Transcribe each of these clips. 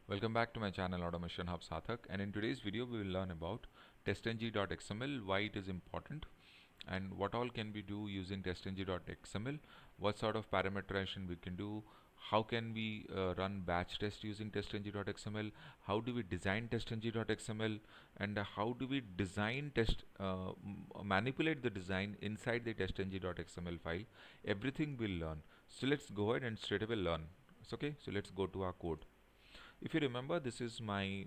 Welcome back to my channel Automation Hub Sathak, and in today's video we will learn about testng.xml, why it is important and what all can we do using testng.xml, what sort of parameterization we can do, how can we run batch test using testng.xml, how do we design testng.xml, and how do we design manipulate the design inside the testng.xml file. Everything we'll learn. So let's go ahead and straight away learn. It's okay. So let's go to our code. If you remember, this is my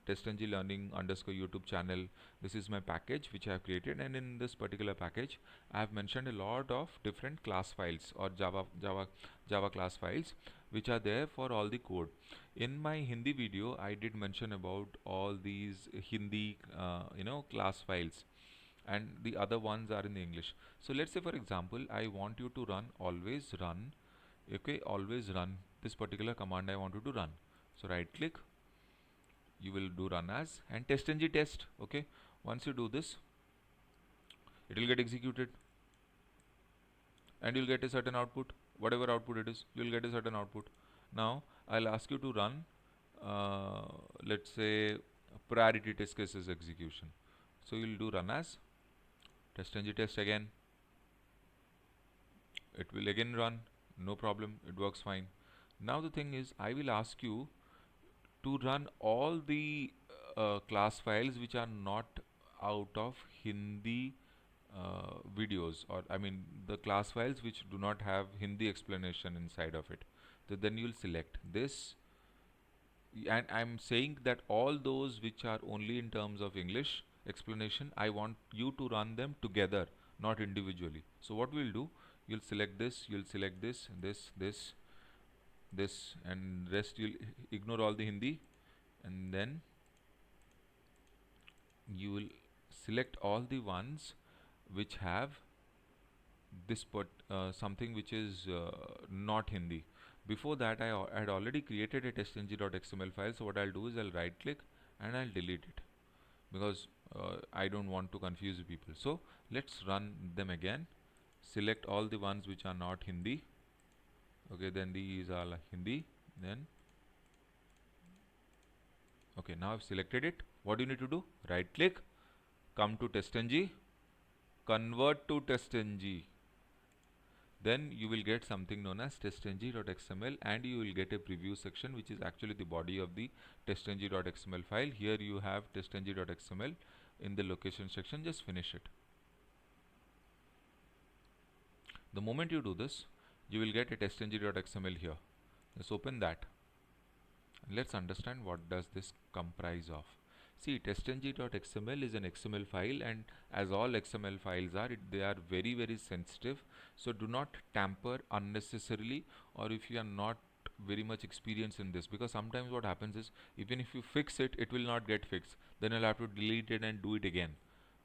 TestNG Learning underscore YouTube channel. This is my package which I have created, and in this particular package, I have mentioned a lot of different class files or Java class files which are there for all the code. In my Hindi video, I did mention about all these Hindi class files, and the other ones are in the English. So let's say, for example, I want you to run always run. Okay, always run this particular command I want you to run. So right click, you will do run as and testng test. Okay, once you do this, it will get executed and you'll get a certain output. Whatever output it is, you'll get a certain output. Now I'll ask you to run, let's say, priority test cases execution. So you'll do run as testng test again. It will again run, no problem, it works fine. Now the thing is, I will ask you to run all the class files which are not out of Hindi videos, or I mean the class files which do not have Hindi explanation inside of it. So then you'll select this, and I'm saying that all those which are only in terms of English explanation, I want you to run them together, not individually. So what we'll do, you'll select this, this, and rest you'll ignore all the Hindi, and then you will select all the ones which have this something which is not Hindi. Before that, I had already created a testng.xml file. So what I'll do is I'll right click and I'll delete it, because I don't want to confuse people. So let's run them again. Select all the ones which are not Hindi. Okay, then these are Hindi. Then okay, now I've selected it. What do you need to do? Right click, come to testng, convert to testng. Then you will get something known as testng.xml, and you will get a preview section which is actually the body of the testng.xml file. Here you have testng.xml in the location section. Just finish it. The moment you do this, you will get a testng.xml here. Let's open that. Let's understand what does this comprise of. See, testng.xml is an XML file, and as all XML files are, they are very sensitive. So do not tamper unnecessarily, or if you are not very much experienced in this, because sometimes what happens is, even if you fix it, it will not get fixed. Then you'll have to delete it and do it again.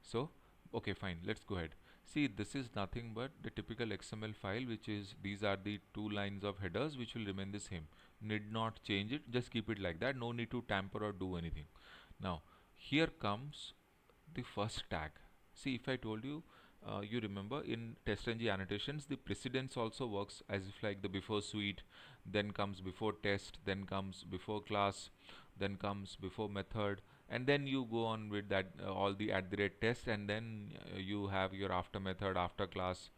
So okay, fine, let's go ahead. See, this is nothing but the typical XML file, which is, these are the two lines of headers which will remain the same. Need not change it, just keep it like that. No need to tamper or do anything. Now here comes the first tag. See, if I told you, you remember in testng annotations, the precedence also works as if like the before suite, then comes before test, then comes before class, then comes before method, and then you go on with that all the @test, and then you have your after method, after class,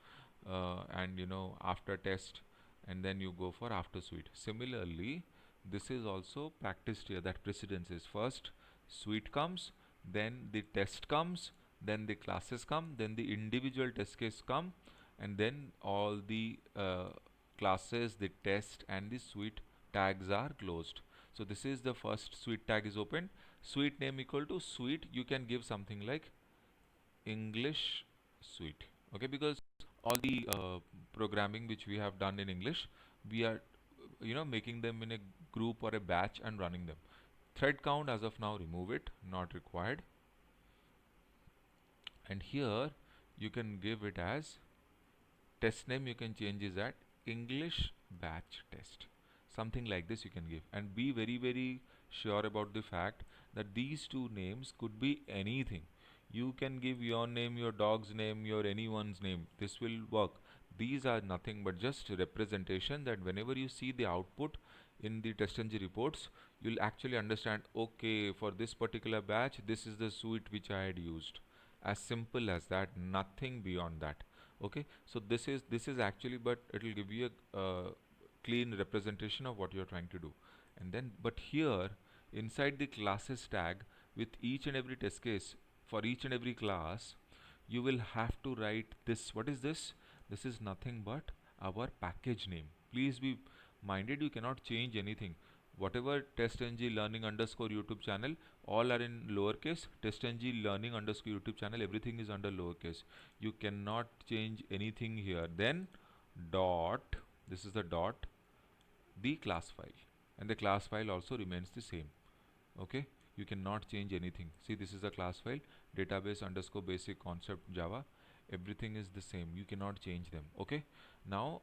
and after test, and then you go for after suite. Similarly, this is also practiced here, that precedence is first suite comes, then the test comes, then the classes come, then the individual test case come, and then all the classes, the test and the suite tags are closed. So this is the first suite tag is opened. Suite name equal to suite, you can give something like English suite. Okay, because all the programming which we have done in English, we are making them in a group or a batch and running them. Thread count, as of now, remove it, not required. And here you can give it as test name, you can change is at English batch test, something like this you can give. And be very sure about the fact that these two names could be anything. You can give your name, your dog's name, your anyone's name, this will work. These are nothing but just representation, that whenever you see the output, in the TestNG reports, you'll actually understand, okay, for this particular batch, this is the suite which I had used. As simple as that, nothing beyond that. Okay, so this is actually, but it will give you a clean representation of what you're trying to do. And then, but here inside the classes tag, with each and every test case for each and every class, you will have to write this. What is this? This is nothing but our package name. Please be minded, you cannot change anything. Whatever TestNG learning underscore YouTube channel, all are in lowercase. TestNG learning underscore YouTube channel, everything is under lowercase. You cannot change anything here. Then dot, this is the dot, the class file, and the class file also remains the same. Okay, you cannot change anything. See, this is a class file, database underscore basic concept Java, everything is the same, you cannot change them. Okay, now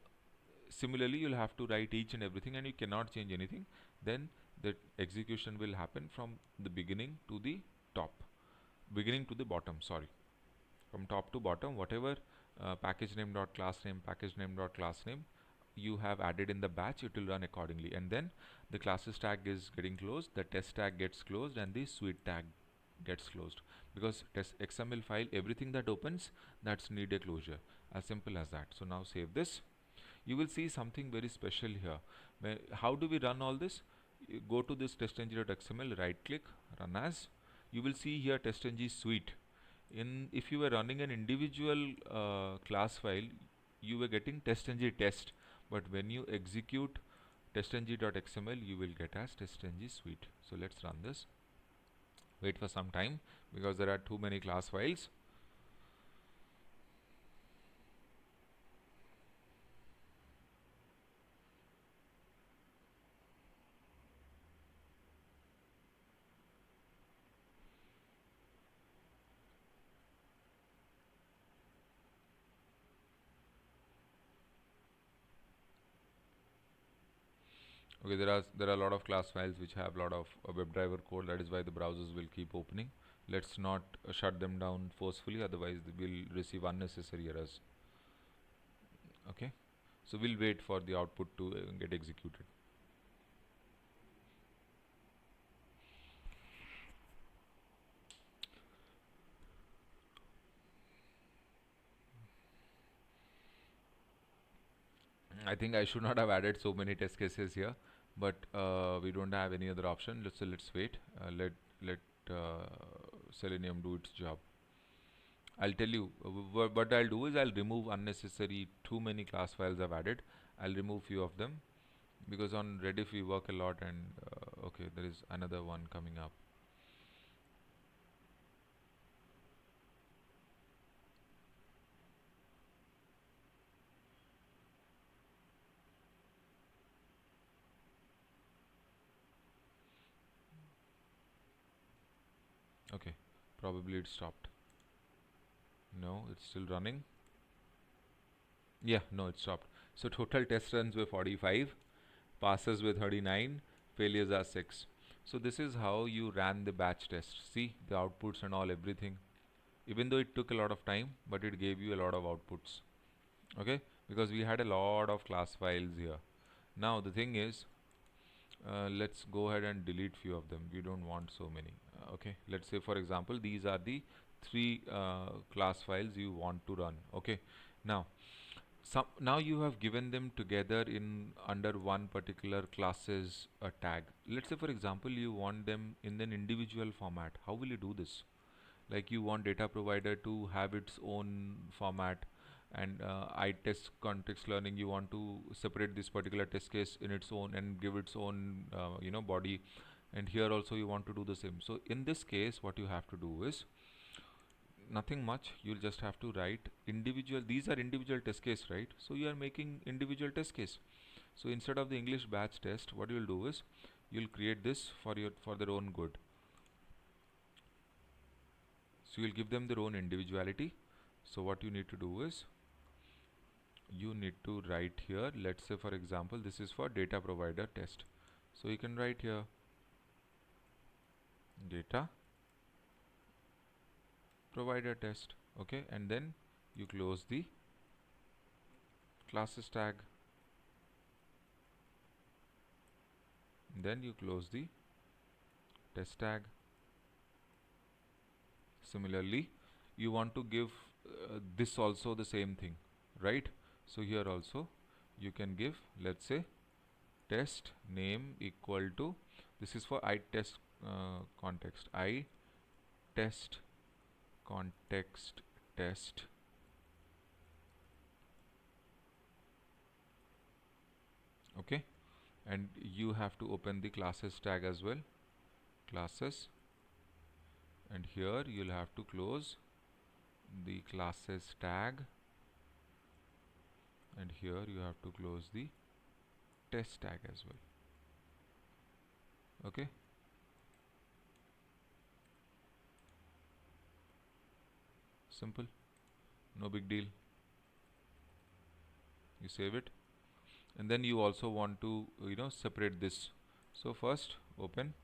similarly you'll have to write each and everything, and you cannot change anything. Then the execution will happen from the beginning to the top, beginning to the bottom, sorry, from top to bottom. Whatever package name dot class name, package name dot class name you have added in the batch, it will run accordingly. And then the classes tag is getting closed, the test tag gets closed, and the suite tag gets closed, because test XML file, everything that opens, that's need a closure. As simple as that. So now save this. You will see something very special here. How do we run all this? You go to this testng.xml, right click, run as. You will see here testng suite. If you were running an individual class file, you were getting testng test, but when you execute testng.xml, you will get as testng suite. So let's run this. Wait for some time because there are too many class files. Okay, there are a lot of class files which have a lot of WebDriver code. That is why the browsers will keep opening. Let's not shut them down forcefully, otherwise we'll receive unnecessary errors. Okay, so we'll wait for the output to get executed. I think I should not have added so many test cases here, but we don't have any other option. Let's wait. Let Selenium do its job. I'll tell you what I'll do is I'll remove unnecessary too many class files I've added. I'll remove few of them, because on Rediff we work a lot, and okay, there is another one coming up. Okay, probably it stopped. No, it's still running. Yeah, no, it stopped. So total test runs were 45, passes were 39, failures are 6. So this is how you ran the batch test. See the outputs and all, everything. Even though it took a lot of time, but it gave you a lot of outputs. Okay, because we had a lot of class files here. Now the thing is, let's go ahead and delete few of them. We don't want so many. Okay, let's say for example these are the 3 class files you want to run. Okay, now now you have given them together in under one particular classes tag. Let's say for example you want them in an individual format. How will you do this? Like you want data provider to have its own format, and iTest context learning, you want to separate this particular test case in its own and give its own body, and here also you want to do the same. So in this case what you have to do is nothing much. You'll just have to write individual, these are individual test case, right? So you are making individual test case. So instead of the English batch test, what you'll do is you'll create this for their own good. So you'll give them their own individuality. So what you need to do is you need to write here, let's say for example this is for data provider test. So you can write here data provider test. Okay, and then you close the classes tag. then you close the test tag. Similarly, you want to give this also the same thing, right? So here also you can give, let's say, test name equal to, this is for I test context, I test context test, okay, and you have to open the classes tag as well, classes, and here you'll have to close the classes tag, and here you have to close the test tag as well, okay. Simple, no big deal. You save it, and then you also want to separate this. So first open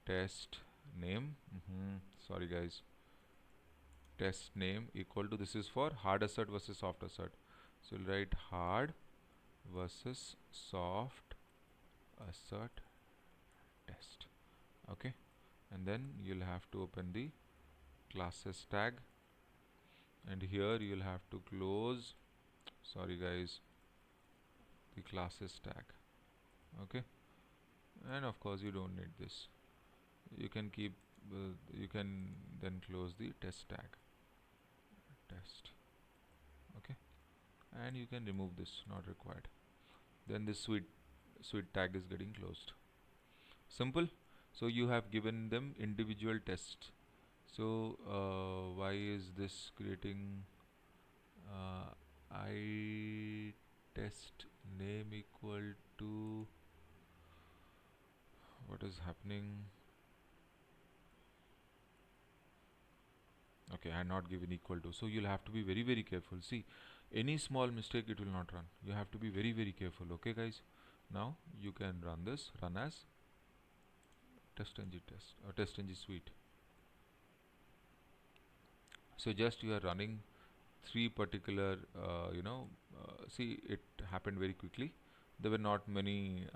test name, sorry guys, test name equal to, this is for hard assert versus soft assert, so we'll write hard versus soft assert test, okay. And then you'll have to open the classes tag, and here you'll have to close, sorry guys, the classes tag, okay. And of course you don't need this, you can keep you can then close the test tag, test, okay, and you can remove this, not required. Then this suite tag is getting closed. Simple. So you have given them individual tests. So why is this creating I test name equal to, what is happening? Okay, I had not given equal to, so you'll have to be very very careful. See, any small mistake it will not run, you have to be very very careful, okay guys. Now you can run this, run as testng test or testng suite. So just you are running three particular see, it happened very quickly, there were not many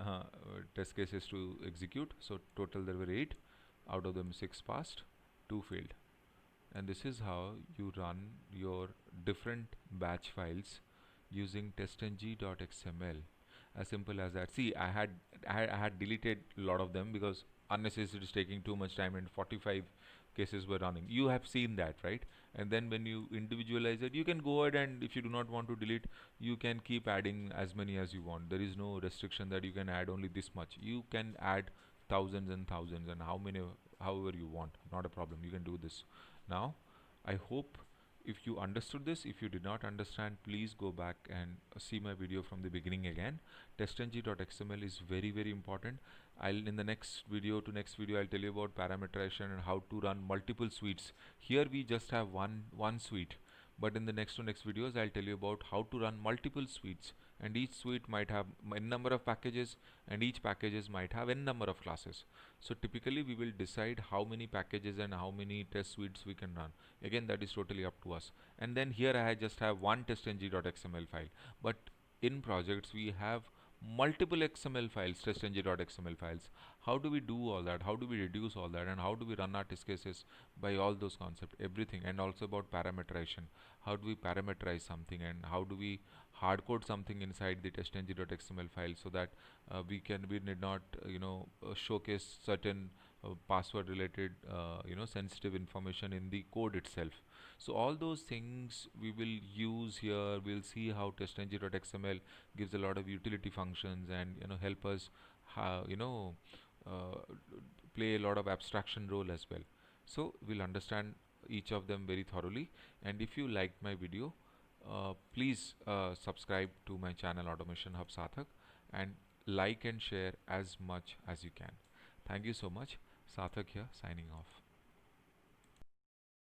test cases to execute, so total there were 8, out of them 6 passed, 2 failed. And this is how you run your different batch files using testng.xml, as simple as that. See, I had deleted a lot of them because unnecessary, it is taking too much time, and 45 cases were running, you have seen that, right? And then when you individualize it, you can go ahead, and if you do not want to delete, you can keep adding as many as you want. There is no restriction that you can add only this much, you can add thousands and thousands, and how many, however you want, not a problem, you can do this. Now I hope if you understood this. If you did not understand, please go back and see my video from the beginning again. Testng.xml is very very important. I'll, in the next video to next video, I'll tell you about parameterization and how to run multiple suites. Here we just have one suite, but in the next to next videos I'll tell you about how to run multiple suites, and each suite might have n number of packages, and each packages might have n number of classes. So typically we will decide how many packages and how many test suites we can run. Again, that is totally up to us. And then here I just have one testng.xml file, but in projects we have multiple XML files, testng.xml files. How do we do all that? How do we reduce all that? And how do we run our test cases by all those concepts, everything? And also about parameterization. How do we parameterize something, and how do we hardcode something inside the testng.xml file, so that we need not showcase certain password related sensitive information in the code itself. So all those things we will use here. We'll see how testng.xml gives a lot of utility functions, and help us you know uh, play a lot of abstraction role as well. So we'll understand each of them very thoroughly. And if you liked my video, please subscribe to my channel Automation Hub Sathak, and like and share as much as you can. Thank you so much. Sathak here, signing off.